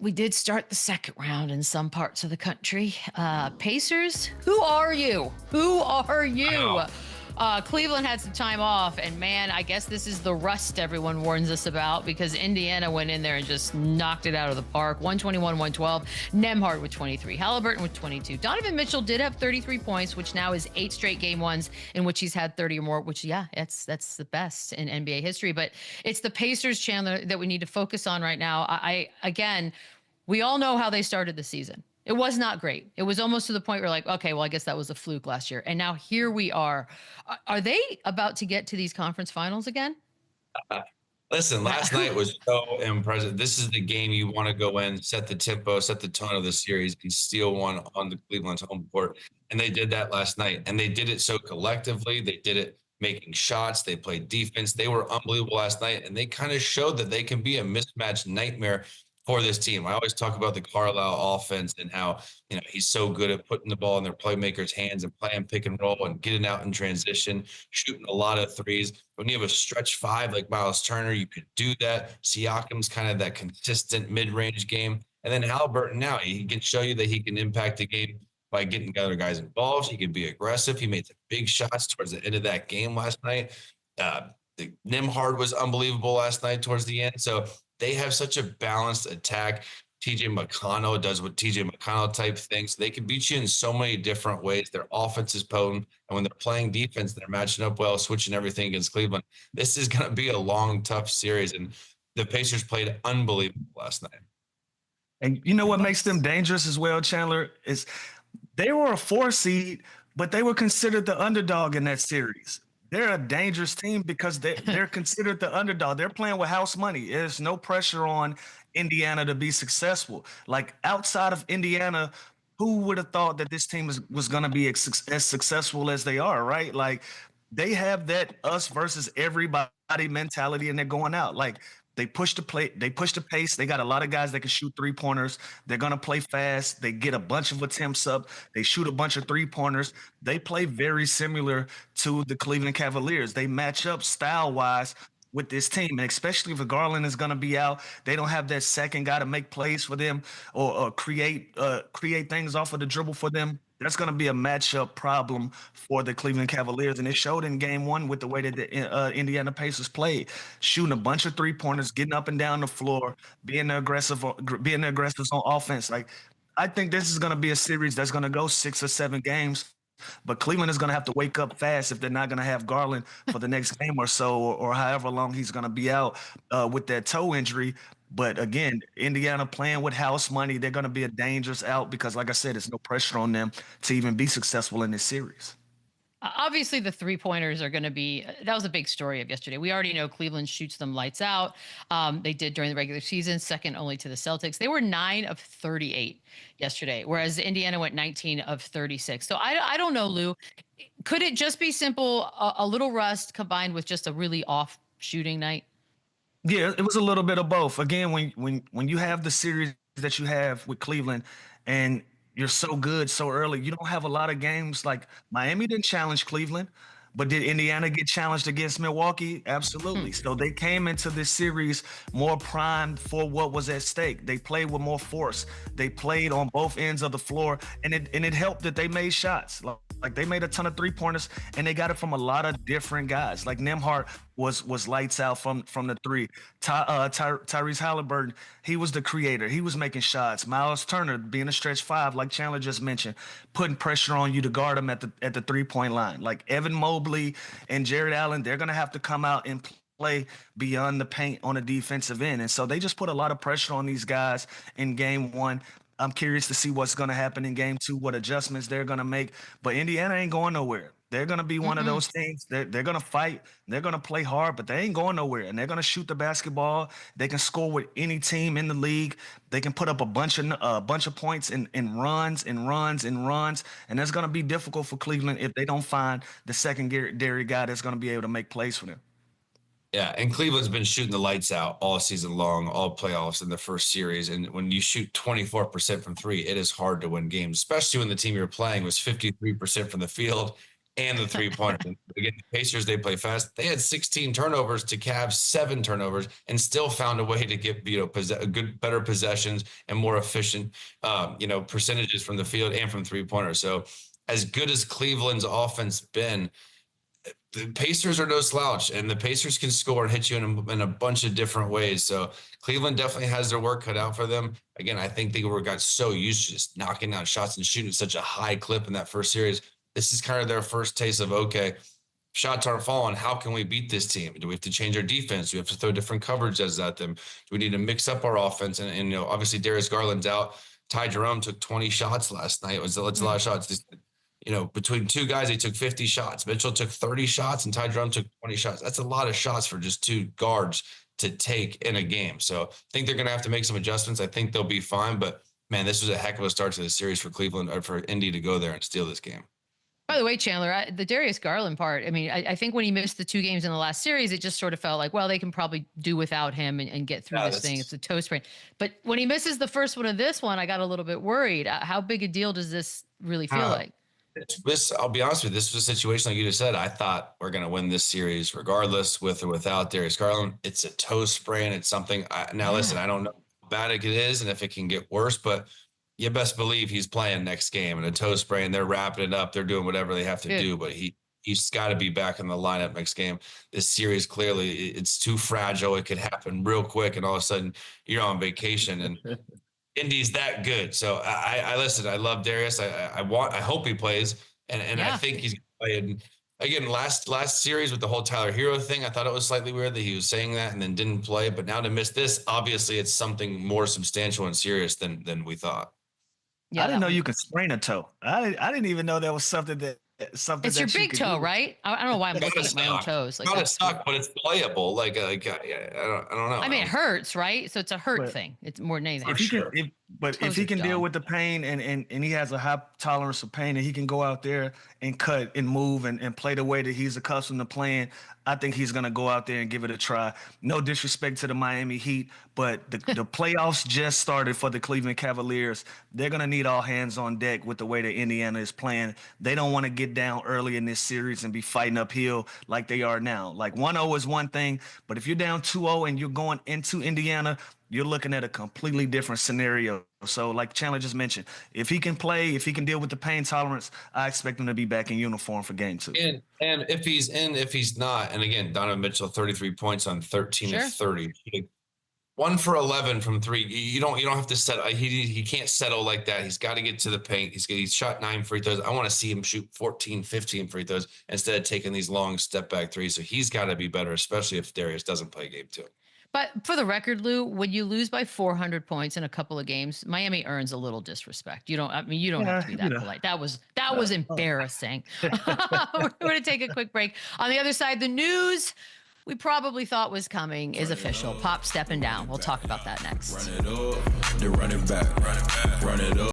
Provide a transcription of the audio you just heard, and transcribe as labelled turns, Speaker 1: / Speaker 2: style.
Speaker 1: We did start the second round in some parts of the country. Pacers, who are you? Who are you?
Speaker 2: Wow.
Speaker 1: Cleveland had some time off, and man, I guess this is the rust everyone warns us about because Indiana went in there and just knocked it out of the park. 121-112. Nembhard with 23. Halliburton with 22. Donovan Mitchell did have 33 points, which now is 8 straight game ones in which he's had 30 or more, which, yeah, that's the best in NBA history. But it's the Pacers, Chandler, that we need to focus on right now. Again, we all know how they started the season. It was not great. It was almost to the point where, like, okay, well, I guess that was a fluke last year. And now here we are. Are they about to get to these conference finals again?
Speaker 2: Listen, last night was so impressive. This is the game you want to go in, set the tempo, set the tone of the series, and steal one on the Cleveland's home court. And they did that last night. And they did it so collectively. They did it making shots. They played defense. They were unbelievable last night. And they kind of showed that they can be a mismatch nightmare for this team. I always talk about the Carlisle offense and how, he's so good at putting the ball in their playmakers' hands and playing pick and roll and getting out in transition, shooting a lot of threes. When you have a stretch five like Miles Turner, you could do that. Siakam's kind of that consistent mid-range game. And then Halliburton now, he can show you that he can impact the game by getting other guys involved. He can be aggressive. He made some big shots towards the end of that game last night. The Nembhard was unbelievable last night towards the end. So they have such a balanced attack. TJ McConnell does what TJ McConnell type things. They can beat you in so many different ways. Their offense is potent. And when they're playing defense, they're matching up well, switching everything against Cleveland. This is going to be a long, tough series. And the Pacers played unbelievable last night.
Speaker 3: And you know what makes them dangerous as well, Chandler, is they were a 4 seed, but they were considered the underdog in that series. They're a dangerous team because they're considered the underdog. They're playing with house money. There's no pressure on Indiana to be successful. Like outside of Indiana, who would have thought that this team was going to be as successful as they are, right? Like they have that us versus everybody mentality and they're going out. Like they push the pace. They got a lot of guys that can shoot 3-pointers. They're going to play fast. They get a bunch of attempts up. They shoot a bunch of 3-pointers. They play very similar to the Cleveland Cavaliers. They match up style-wise with this team, and especially if Garland is going to be out, they don't have that second guy to make plays for them or create things off of the dribble for them. That's going to be a matchup problem for the Cleveland Cavaliers, and it showed in Game 1 with the way that the Indiana Pacers played, shooting a bunch of 3-pointers, getting up and down the floor, being aggressive on offense. Like I think this is going to be a series that's going to go 6 or 7 games. But Cleveland is going to have to wake up fast if they're not going to have Garland for the next game or so, or however long he's going to be out with that toe injury. But again, Indiana playing with house money, they're going to be a dangerous out because, like I said, there's no pressure on them to even be successful in this series.
Speaker 1: Obviously, the 3-pointers are going to be that was a big story of yesterday. We already know Cleveland shoots them lights out. They did during the regular season, second only to the Celtics. They were 9 of 38 yesterday, whereas Indiana went 19 of 36. So I don't know, Lou. Could it just be simple, a little rust combined with just a really off shooting night?
Speaker 3: Yeah, it was a little bit of both. Again, when you have the series that you have with Cleveland and you're so good so early, you don't have a lot of games. Like Miami didn't challenge Cleveland, but did Indiana get challenged against Milwaukee? Absolutely. So they came into this series more primed for what was at stake. They played with more force. They played on both ends of the floor, and it helped that they made shots. Like they made a ton of 3-pointers, and they got it from a lot of different guys. Like Nembhard was lights out from the 3. Tyrese Halliburton, he was the creator. He was making shots. Miles Turner being a stretch 5, like Chandler just mentioned, putting pressure on you to guard him at the 3-point line. Like Evan Mobley and Jared Allen, they're gonna have to come out and play beyond the paint on the defensive end. And so they just put a lot of pressure on these guys in Game 1. I'm curious to see what's going to happen in Game 2, what adjustments they're going to make. But Indiana ain't going nowhere. They're going to be one of those teams. They're going to fight. They're going to play hard, but they ain't going nowhere. And they're going to shoot the basketball. They can score with any team in the league. They can put up a bunch of points in runs and runs and runs. And that's going to be difficult for Cleveland if they don't find the secondary guy that's going to be able to make plays for them.
Speaker 2: Yeah, and Cleveland's been shooting the lights out all season long, all playoffs in the first series. And when you shoot 24% from 3, it is hard to win games, especially when the team you're playing was 53% from the field and the 3-pointer. Again, the Pacers, they play fast. They had 16 turnovers to Cavs 7 turnovers, and still found a way to get better possessions and more efficient percentages from the field and from 3-pointers. So as good as Cleveland's offense been, the Pacers are no slouch, and the Pacers can score and hit you in a bunch of different ways. So Cleveland definitely has their work cut out for them. Again, I think they got so used to just knocking down shots and shooting at such a high clip in that first series. This is kind of their first taste of, okay, shots aren't falling. How can we beat this team? Do we have to change our defense? Do we have to throw different coverages at them? Do we need to mix up our offense? And obviously Darius Garland's out. Ty Jerome took 20 shots last night. It's a lot of shots. Between two guys, they took 50 shots. Mitchell took 30 shots and Ty Jerome took 20 shots. That's a lot of shots for just two guards to take in a game. So I think they're going to have to make some adjustments. I think they'll be fine, but man, this was a heck of a start to the series for Cleveland, or for Indy to go there and steal this game.
Speaker 1: By the way, Chandler, the Darius Garland part, I mean, I think when he missed the 2 games in the last series, it just sort of felt like, well, they can probably do without him and get through this thing. It's a toe sprain. But when he misses the first one of this one, I got a little bit worried. How big a deal does this really feel like?
Speaker 2: I'll be honest with you, this was a situation like you just said. I thought we're going to win this series regardless, with or without Darius Garland. It's a toe sprain. It's something. Listen, I don't know how bad it is and if it can get worse, but you best believe he's playing next game. And a toe sprain, they're wrapping it up. They're doing whatever they have to do, but he's got to be back in the lineup next game. This series, clearly, it's too fragile. It could happen real quick, and all of a sudden you're on vacation, and Indy's that good. So I listen. I love Darius. I hope he plays, and I think he's going to play. And again, last series with the whole Tyler Hero thing, I thought it was slightly weird that he was saying that and then didn't play. But now to miss this, obviously, it's something more substantial and serious than we thought.
Speaker 3: Yeah, I didn't know you could sprain a toe. I didn't even know that was something that. It's
Speaker 1: your big toe, right? I don't know why I'm looking at my own toes.
Speaker 2: Like, it's not a suck, but it's playable. Like I don't know.
Speaker 1: I mean, it hurts, right? So it's a hurt thing. It's more than anything.
Speaker 3: If he can deal with the pain and he has a high tolerance of pain, and he can go out there and cut and move and play the way that he's accustomed to playing, I think he's going to go out there and give it a try. No disrespect to the Miami Heat, but the playoffs just started for the Cleveland Cavaliers. They're going to need all hands on deck with the way that Indiana is playing. They don't want to get down early in this series and be fighting uphill like they are now. Like 1-0 is one thing, but if you're down 2-0 and you're going into Indiana, you're looking at a completely different scenario. So like Chandler just mentioned, if he can play, if he can deal with the pain tolerance, I expect him to be back in uniform for game 2.
Speaker 2: And if he's in, if he's not, and again, Donovan Mitchell, 33 points on 13 of 30. 1 for 11 from 3. You don't have to settle. He can't settle like that. He's got to get to the paint. He's shot 9 free throws. I want to see him shoot 14, 15 free throws instead of taking these long step back threes. So he's got to be better, especially if Darius doesn't play game 2.
Speaker 1: But for the record, Lou, when you lose by 400 points in a couple of games, Miami earns a little disrespect. You don't have to be that polite. That was embarrassing. We're going to take a quick break. On the other side, the news we probably thought was coming is official. Pop stepping down. We'll talk about that next.
Speaker 4: Run it up, then run it back. Run it up.